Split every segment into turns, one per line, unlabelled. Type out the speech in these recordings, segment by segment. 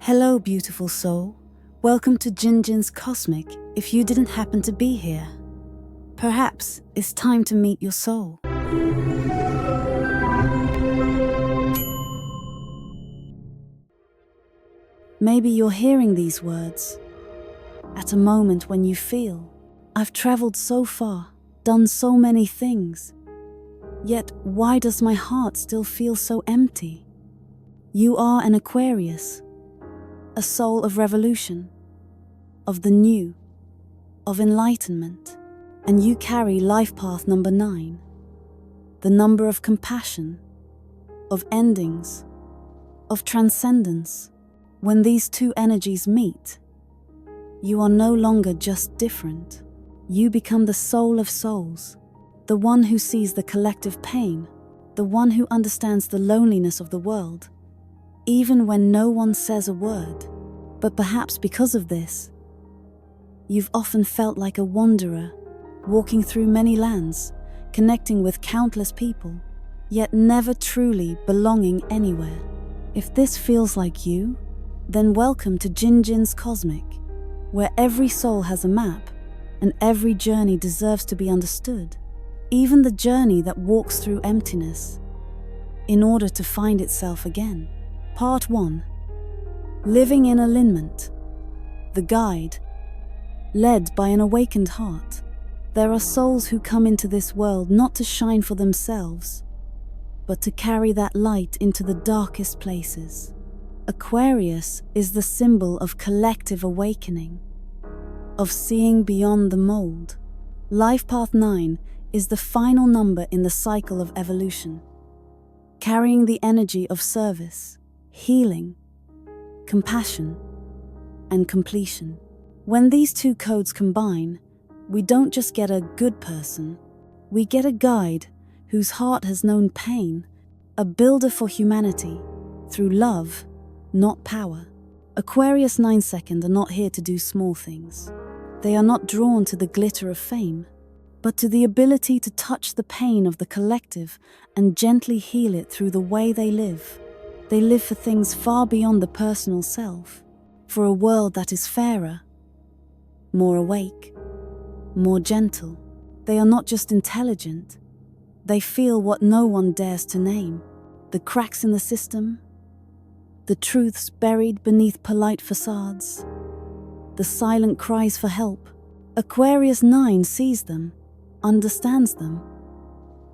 Hello, beautiful soul. Welcome to Jinjin's Cosmic. If you didn't happen to be here, perhaps it's time to meet your soul. Maybe you're hearing these words at a moment when you feel, I've traveled so far, done so many things, yet why does my heart still feel so empty? You are an Aquarius, a soul of revolution, of the new, of enlightenment, and you carry life path number 9, the number of compassion, of endings, of transcendence. When these two energies meet, you are no longer just different. You become the soul of souls, the one who sees the collective pain, the one who understands the loneliness of the world, even when no one says a word. But perhaps because of this, you've often felt like a wanderer, walking through many lands, connecting with countless people, yet never truly belonging anywhere. If this feels like you, then welcome to Jinjin's Cosmic, where every soul has a map, and every journey deserves to be understood, even the journey that walks through emptiness, in order to find itself again. Part 1. Living in Alignment. The Guide. Led by an awakened heart. There are souls who come into this world not to shine for themselves, but to carry that light into the darkest places. Aquarius is the symbol of collective awakening, of seeing beyond the mold. Life Path 9 is the final number in the cycle of evolution, carrying the energy of service, healing, compassion, and completion. When these two codes combine, we don't just get a good person, we get a guide whose heart has known pain, a builder for humanity through love, not power. Aquarius 9 Second are not here to do small things. They are not drawn to the glitter of fame, but to the ability to touch the pain of the collective and gently heal it through the way they live. They live for things far beyond the personal self, for a world that is fairer, more awake, more gentle. They are not just intelligent, they feel what no one dares to name. The cracks in the system, the truths buried beneath polite facades, the silent cries for help. Aquarius 9 sees them, understands them,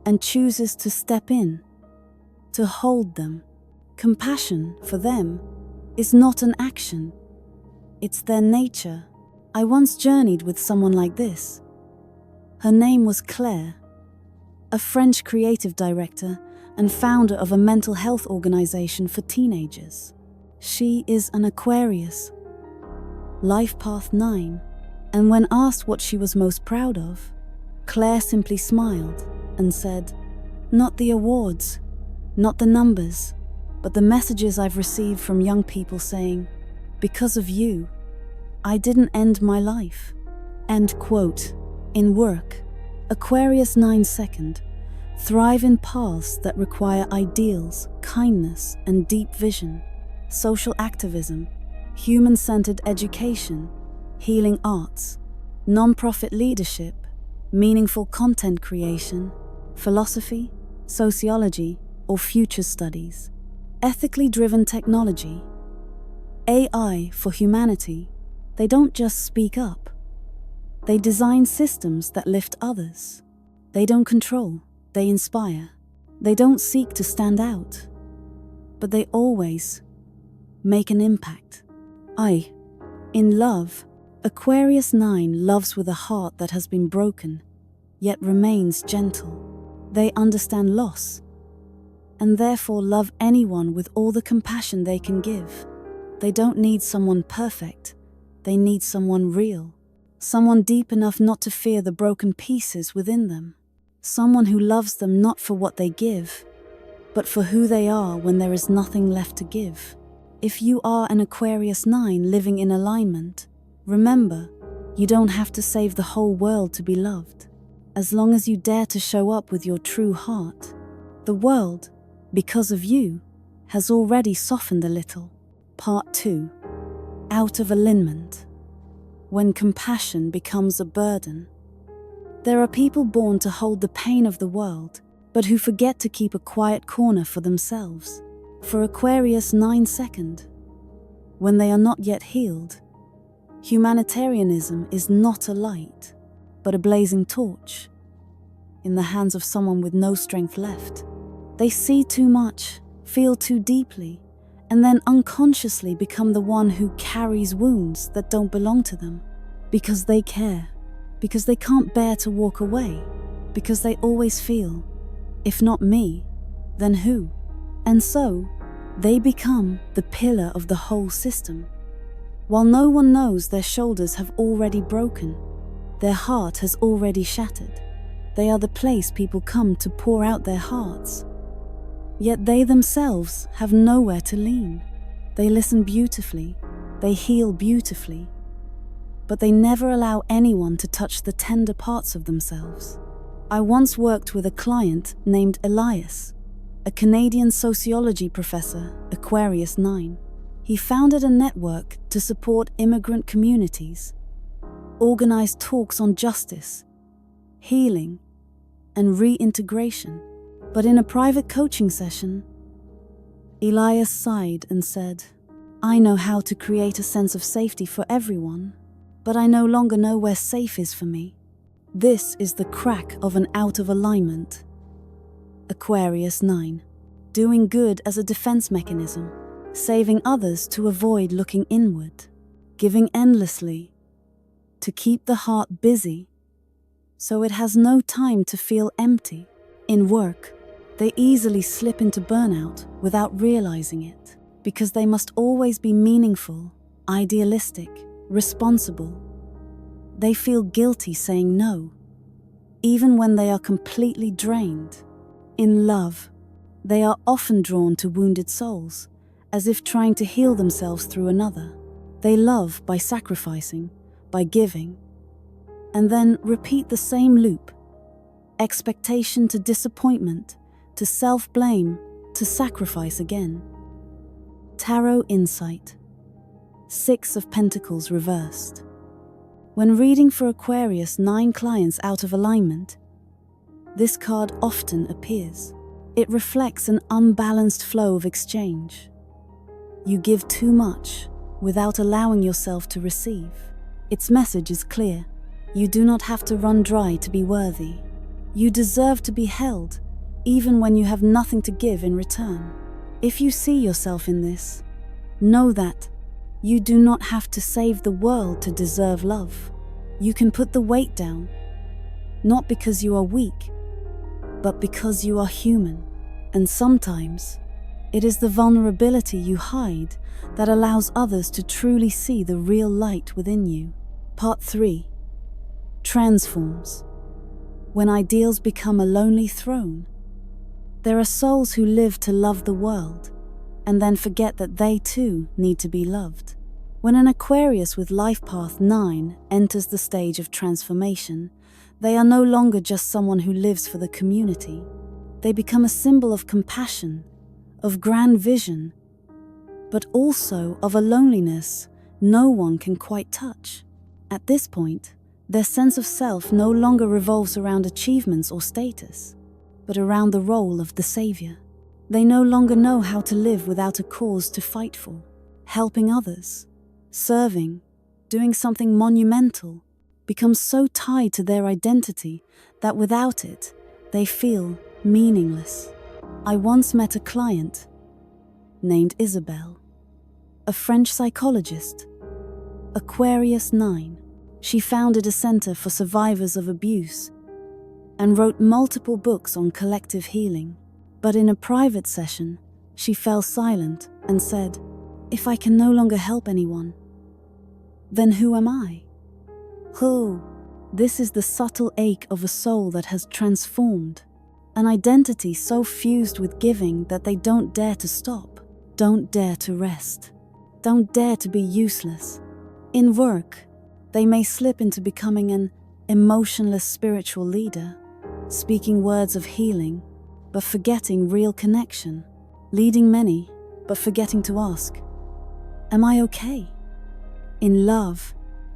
and chooses to step in, to hold them. Compassion, for them, is not an action, it's their nature. I once journeyed with someone like this. Her name was Claire, a French creative director and founder of a mental health organization for teenagers. She is an Aquarius, Life Path 9, and when asked what she was most proud of, Claire simply smiled and said, "Not the awards, not the numbers, but the messages I've received from young people saying, 'Because of you, I didn't end my life.'" End quote. In work, Aquarius 9 Second thrive in paths that require ideals, kindness, and deep vision. Social activism, human-centered education, healing arts, non-profit leadership, meaningful content creation, philosophy, sociology, or future studies. Ethically driven technology, AI for humanity. They don't just speak up. They design systems that lift others. They don't control, they inspire. They don't seek to stand out, but they always make an impact. In love, Aquarius 9 loves with a heart that has been broken, yet remains gentle. They understand loss, and therefore love anyone with all the compassion they can give. They don't need someone perfect, they need someone real. Someone deep enough not to fear the broken pieces within them. Someone who loves them not for what they give, but for who they are when there is nothing left to give. If you are an Aquarius 9 living in alignment, remember, you don't have to save the whole world to be loved. As long as you dare to show up with your true heart, the world, because of you, has already softened a little. Part 2. out of alignment, when compassion becomes a burden. There are people born to hold the pain of the world, but who forget to keep a quiet corner for themselves. For Aquarius 9, when they are not yet healed, humanitarianism is not a light, but a blazing torch in the hands of someone with no strength left. They see too much, feel too deeply, and then unconsciously become the one who carries wounds that don't belong to them. Because they care, because they can't bear to walk away, because they always feel, if not me, then who? And so, they become the pillar of the whole system. While no one knows, their shoulders have already broken, their heart has already shattered. They are the place people come to pour out their hearts. Yet they themselves have nowhere to lean. They listen beautifully, they heal beautifully, but they never allow anyone to touch the tender parts of themselves. I once worked with a client named Elias, a Canadian sociology professor, Aquarius 9. He founded a network to support immigrant communities, organized talks on justice, healing, and reintegration. But in a private coaching session, Elias sighed and said, "I know how to create a sense of safety for everyone, but I no longer know where safe is for me." This is the crack of an out of alignment. Aquarius 9. Doing good as a defense mechanism, saving others to avoid looking inward, giving endlessly to keep the heart busy so it has no time to feel empty. In work, they easily slip into burnout without realizing it, because they must always be meaningful, idealistic, responsible. They feel guilty saying no, even when they are completely drained. In love, they are often drawn to wounded souls, as if trying to heal themselves through another. They love by sacrificing, by giving, and then repeat the same loop: expectation to disappointment, to self-blame, to sacrifice again. Tarot insight. 6 of Pentacles reversed. When reading for Aquarius 9 clients out of alignment, this card often appears. It reflects an unbalanced flow of exchange. You give too much without allowing yourself to receive. Its message is clear. You do not have to run dry to be worthy. You deserve to be held, even when you have nothing to give in return. If you see yourself in this, know that you do not have to save the world to deserve love. You can put the weight down, not because you are weak, but because you are human. And sometimes, it is the vulnerability you hide that allows others to truly see the real light within you. Part 3. Transforms. When ideals become a lonely throne. There are souls who live to love the world, and then forget that they too need to be loved. When an Aquarius with life path 9 enters the stage of transformation, they are no longer just someone who lives for the community. They become a symbol of compassion, of grand vision, but also of a loneliness no one can quite touch. At this point, their sense of self no longer revolves around achievements or status, but around the role of the savior. They no longer know how to live without a cause to fight for. Helping others, serving, doing something monumental, becomes so tied to their identity that without it, they feel meaningless. I once met a client named Isabelle, a French psychologist, Aquarius 9. She founded a center for survivors of abuse and wrote multiple books on collective healing. But in a private session, she fell silent and said, "If I can no longer help anyone, then who am I?" Who? This is the subtle ache of a soul that has transformed, an identity so fused with giving that they don't dare to stop, don't dare to rest, don't dare to be useless. In work, they may slip into becoming an emotionless spiritual leader, speaking words of healing, but forgetting real connection, leading many, but forgetting to ask, "Am I okay?" In love,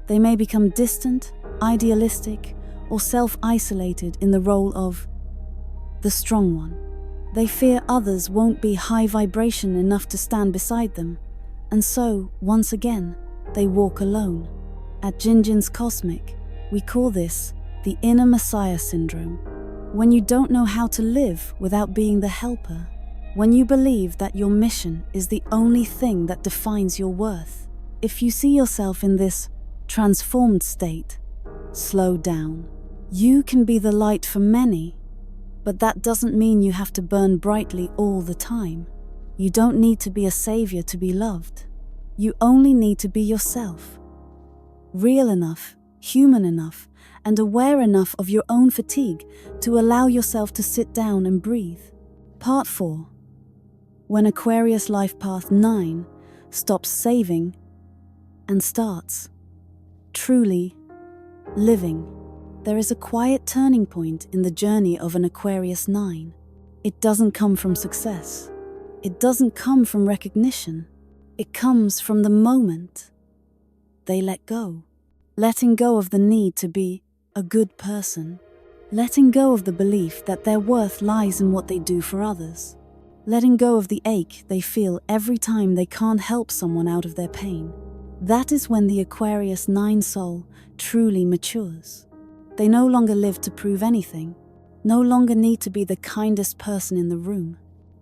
they may become distant, idealistic, or self-isolated in the role of the strong one. They fear others won't be high vibration enough to stand beside them, and so, once again, they walk alone. At Jinjin's Cosmic, we call this the inner messiah syndrome. When you don't know how to live without being the helper. When you believe that your mission is the only thing that defines your worth. If you see yourself in this transformed state, slow down. You can be the light for many, but that doesn't mean you have to burn brightly all the time. You don't need to be a savior to be loved. You only need to be yourself. Real enough, human enough, and aware enough of your own fatigue to allow yourself to sit down and breathe. Part 4. When Aquarius Life Path 9 stops saving and starts truly living. There is a quiet turning point in the journey of an Aquarius 9. It doesn't come from success. It doesn't come from recognition. It comes from the moment they let go. Letting go of the need to be a good person. Letting go of the belief that their worth lies in what they do for others. Letting go of the ache they feel every time they can't help someone out of their pain. That is when the Aquarius 9 soul truly matures. They no longer live to prove anything, no longer need to be the kindest person in the room,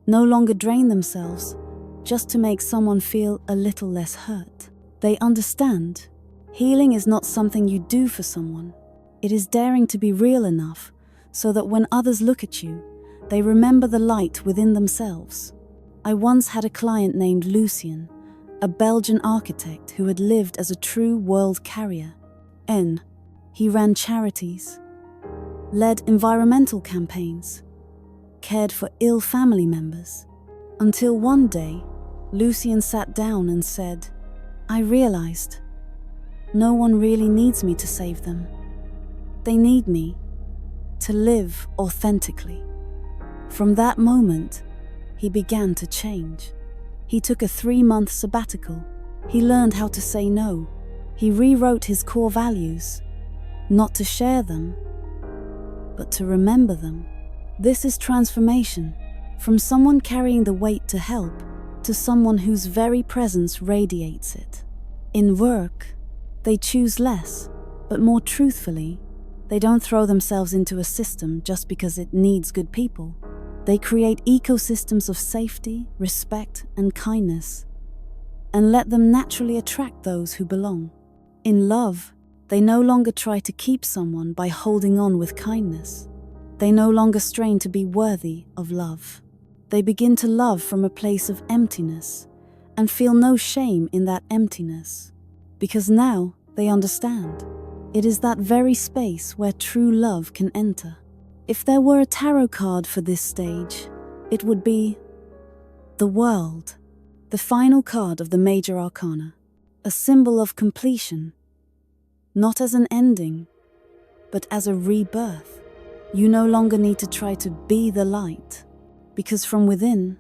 no longer drain themselves just to make someone feel a little less hurt. They understand healing is not something you do for someone. It is daring to be real enough so that when others look at you, they remember the light within themselves. I once had a client named Lucien, a Belgian architect who had lived as a true world carrier. He ran charities, led environmental campaigns, cared for ill family members. Until one day, Lucien sat down and said, "I realized no one really needs me to save them. They need me to live authentically." From that moment, he began to change. He took a 3-month sabbatical. He learned how to say no. He rewrote his core values, not to share them, but to remember them. This is transformation, from someone carrying the weight to help, to someone whose very presence radiates it. In work, they choose less, but more truthfully. They don't throw themselves into a system just because it needs good people. They create ecosystems of safety, respect, and kindness, and let them naturally attract those who belong. In love, they no longer try to keep someone by holding on with kindness. They no longer strain to be worthy of love. They begin to love from a place of emptiness and feel no shame in that emptiness, because now they understand. It is that very space where true love can enter. If there were a tarot card for this stage, it would be the World, the final card of the major arcana, a symbol of completion, not as an ending, but as a rebirth. You no longer need to try to be the light, because from within,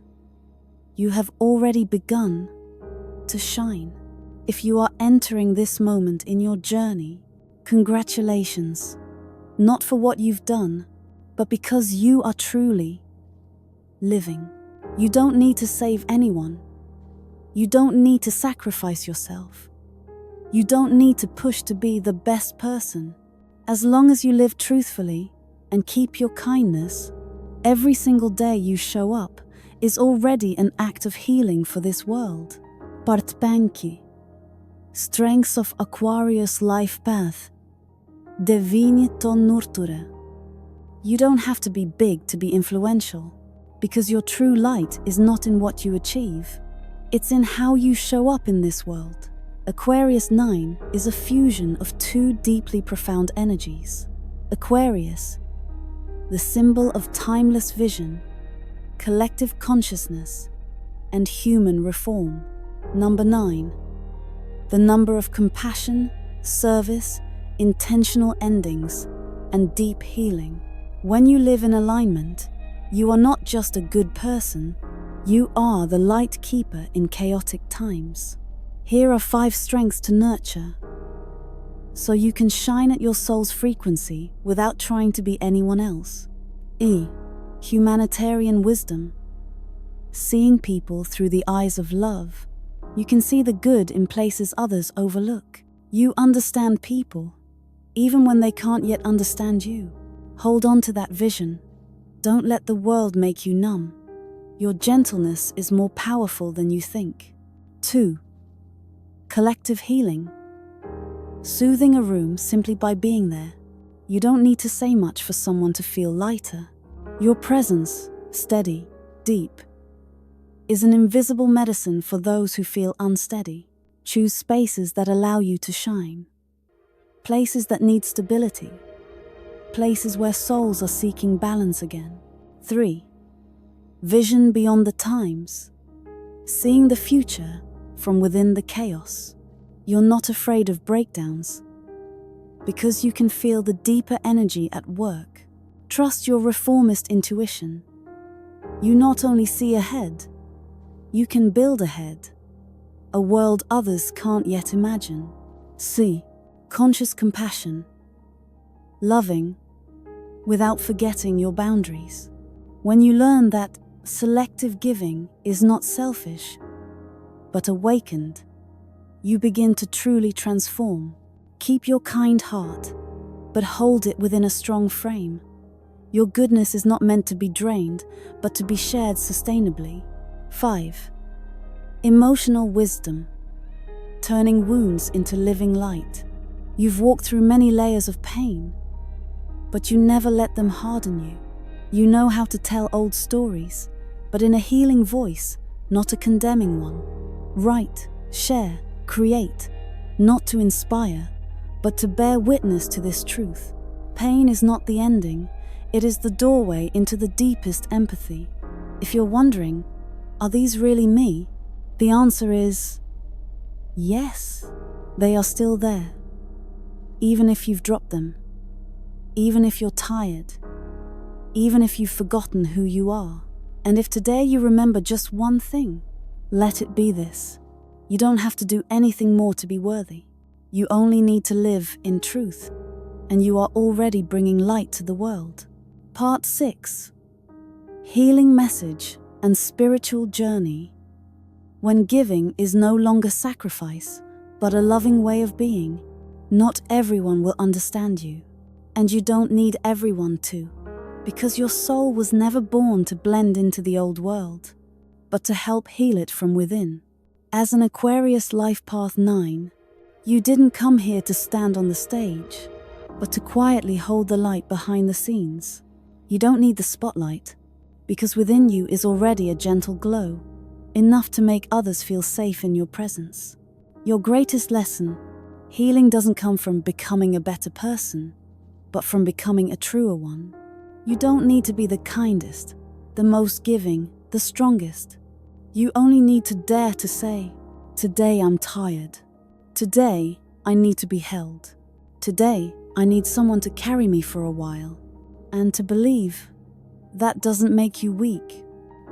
you have already begun to shine. If you are entering this moment in your journey, congratulations, not for what you've done, but because you are truly living. You don't need to save anyone. You don't need to sacrifice yourself. You don't need to push to be the best person. As long as you live truthfully and keep your kindness, every single day you show up is already an act of healing for this world. Partbanki. Strengths of Aquarius life path. Devinje ton nurture. You don't have to be big to be influential, because your true light is not in what you achieve. It's in how you show up in this world. Aquarius 9 is a fusion of two deeply profound energies. Aquarius, the symbol of timeless vision, collective consciousness, and human reform. Number 9, the number of compassion, service, intentional endings, and deep healing. When you live in alignment, you are not just a good person, you are the light keeper in chaotic times. Here are 5 strengths to nurture, so you can shine at your soul's frequency without trying to be anyone else. Humanitarian wisdom. Seeing people through the eyes of love. You can see the good in places others overlook. You understand people, even when they can't yet understand you. Hold on to that vision. Don't let the world make you numb. Your gentleness is more powerful than you think. 2. Collective healing. Soothing a room simply by being there. You don't need to say much for someone to feel lighter. Your presence, steady, deep, is an invisible medicine for those who feel unsteady. Choose spaces that allow you to shine. Places that need stability. Places where souls are seeking balance again. 3. Vision beyond the times. Seeing the future from within the chaos. You're not afraid of breakdowns because you can feel the deeper energy at work. Trust your reformist intuition. You not only see ahead, you can build ahead, a world others can't yet imagine. C. Conscious compassion. Loving without forgetting your boundaries. When you learn that selective giving is not selfish, but awakened, you begin to truly transform. Keep your kind heart, but hold it within a strong frame. Your goodness is not meant to be drained, but to be shared sustainably. 5. Emotional wisdom. Turning wounds into living light. You've walked through many layers of pain, but you never let them harden you. You know how to tell old stories, but in a healing voice, not a condemning one. Write, share, create, not to inspire, but to bear witness to this truth. Pain is not the ending, it is the doorway into the deepest empathy. If you're wondering, are these really me? The answer is yes, they are still there. Even if you've dropped them, even if you're tired, even if you've forgotten who you are. And if today you remember just one thing, let it be this. You don't have to do anything more to be worthy. You only need to live in truth, and you are already bringing light to the world. Part 6. Healing message and spiritual journey. When giving is no longer sacrifice, but a loving way of being, not everyone will understand you, and you don't need everyone to, because your soul was never born to blend into the old world, but to help heal it from within. As an Aquarius Life Path 9, you didn't come here to stand on the stage, but to quietly hold the light behind the scenes. You don't need the spotlight, because within you is already a gentle glow, enough to make others feel safe in your presence. Your greatest lesson, healing doesn't come from becoming a better person, but from becoming a truer one. You don't need to be the kindest, the most giving, the strongest. You only need to dare to say, today I'm tired. Today I need to be held. Today I need someone to carry me for a while. And to believe that doesn't make you weak.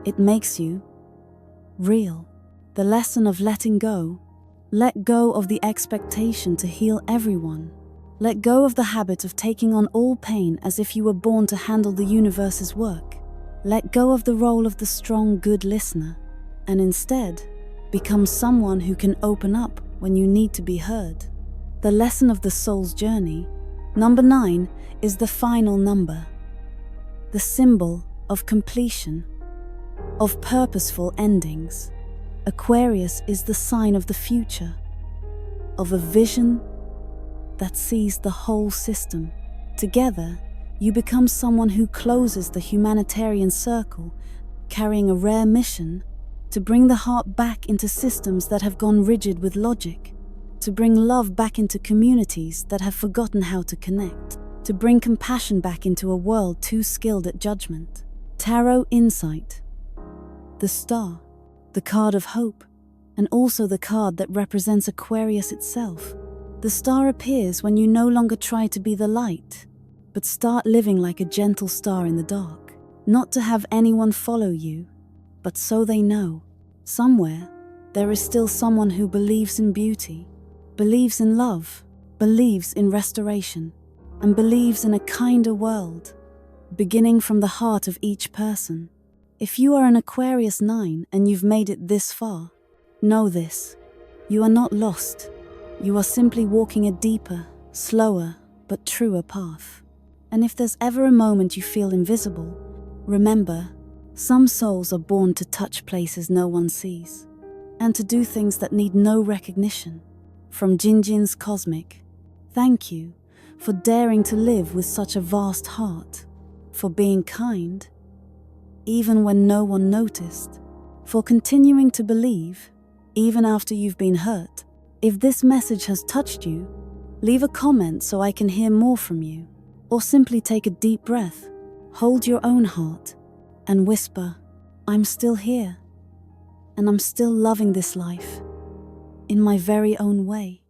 It makes you real. The lesson of letting go. Let go of the expectation to heal everyone. Let go of the habit of taking on all pain as if you were born to handle the universe's work. Let go of the role of the strong, good listener, and instead, become someone who can open up when you need to be heard. The lesson of the soul's journey. Number 9 is the final number. The symbol of completion, of purposeful endings. Aquarius is the sign of the future, of a vision that sees the whole system. Together, you become someone who closes the humanitarian circle, carrying a rare mission to bring the heart back into systems that have gone rigid with logic, to bring love back into communities that have forgotten how to connect, to bring compassion back into a world too skilled at judgment. Tarot insight. The star, the card of hope, and also the card that represents Aquarius itself. The star appears when you no longer try to be the light, but start living like a gentle star in the dark. Not to have anyone follow you, but so they know, somewhere, there is still someone who believes in beauty, believes in love, believes in restoration, and believes in a kinder world, beginning from the heart of each person. If you are an Aquarius 9 and you've made it this far, know this: you are not lost. You are simply walking a deeper, slower, but truer path. And if there's ever a moment you feel invisible, remember, some souls are born to touch places no one sees, and to do things that need no recognition. From Jinjin's Cosmic, thank you for daring to live with such a vast heart, for being kind, even when no one noticed, for continuing to believe, even after you've been hurt. If this message has touched you, leave a comment so I can hear more from you, or simply take a deep breath, hold your own heart, and whisper, I'm still here, and I'm still loving this life, in my very own way.